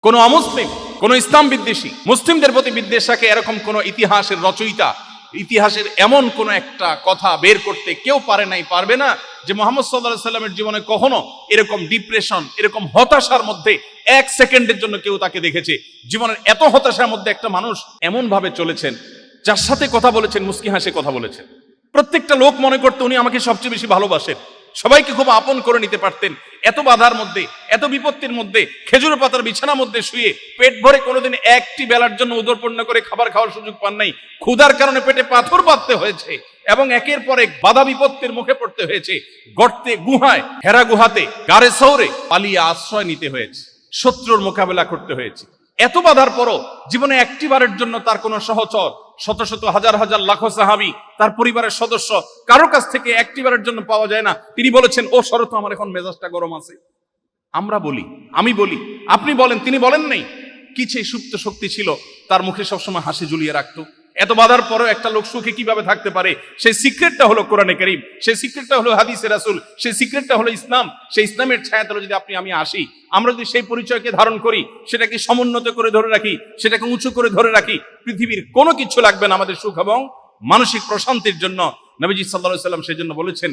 কোন অমুসলিম, কোন ইসলাম বিদ্বেষী, মুসলিমদের প্রতি বিদ্বেষাকে এরকম কোন ইতিহাসের রচয়িতা, ইতিহাসের এমন কোন একটা কথা বের করতে কেউ পারে নাই, পারবে না, যে মুহাম্মদ সাল্লাল্লাহু আলাইহি সাল্লামের জীবনে কখনো এরকম ডিপ্রেশন, এরকম হতাশার মধ্যে এক সেকেন্ডের জন্য কেউ তাকে দেখেছে। জীবনের এত হতাশার মধ্যে একটা মানুষ এমন ভাবে চলেছেন, যার সাথে কথা বলেছেন মুস্কি হাসে কথা বলেছেন। প্রত্যেকটা লোক মনে করতো উনি আমাকে সবচেয়ে বেশি ভালোবাসেন, সবাইকে খুব আপন করে নিতে পারতেন। এত বাধার মধ্যে, এত বিপত্তির মধ্যে, খেজুর পাতার বিছানার মধ্যে শুয়ে পেট ভরে কোনোদিন একটি বেলার জন্য উদরপূর্ণ করে খাবার খাওয়ার সুযোগ পান নাই। ক্ষুধার কারণে পেটে পাথর বাঁধতে হয়েছে এবং একের পর এক বাধা বিপত্তির মুখে পড়তে হয়েছে। গর্তে, গুহায়, হেরা গুহাতে, গারে সৌরে পালিয়ে আশ্রয় নিতে হয়েছে, শত্রুর মোকাবেলা করতে হয়েছে। এত বাধার পরও জীবনে একটিবারের জন্য তার কোনো সহচর, শত শত হাজার হাজার লাখো সাহাবী, তার পরিবারের সদস্য, কারোর কাছ থেকে একটিবারের জন্য পাওয়া যায় না তিনি বলেছেন, ও শরত, আমার এখন মেজাজটা গরম আছে। আমরা বলি, আমি বলি, আপনি বলেন, তিনি বলেন নাই। কি সেই সুপ্ত শক্তি ছিল তার মুখে সবসময় হাসি ঝুলিয়ে রাখতো? এত বাধার পরেও একটা লোক সুখে কিভাবে থাকতে পারে? সেই সিক্রেটটা হলো কোরআনে কারীম, সেই সিক্রেটটা হলো হাদিসে রাসূল, সেই সিক্রেটটা হলো ইসলাম। সেই ইসলামের ছায়াতলে যদি আপনি আমি আসি, আমরা যদি সেই পরিচয়কে ধারণ করি, সেটাকে সমুন্নত করে ধরে রাখি, সেটাকে উঁচু করে ধরে রাখি, পৃথিবীর কোনো কিছু লাগবে না আমাদের সুখ এবং মানসিক প্রশান্তির জন্য। নবীজি সাল্লাল্লাহু আলাইহি ওয়াসাল্লাম সেই জন্য বলেছেন,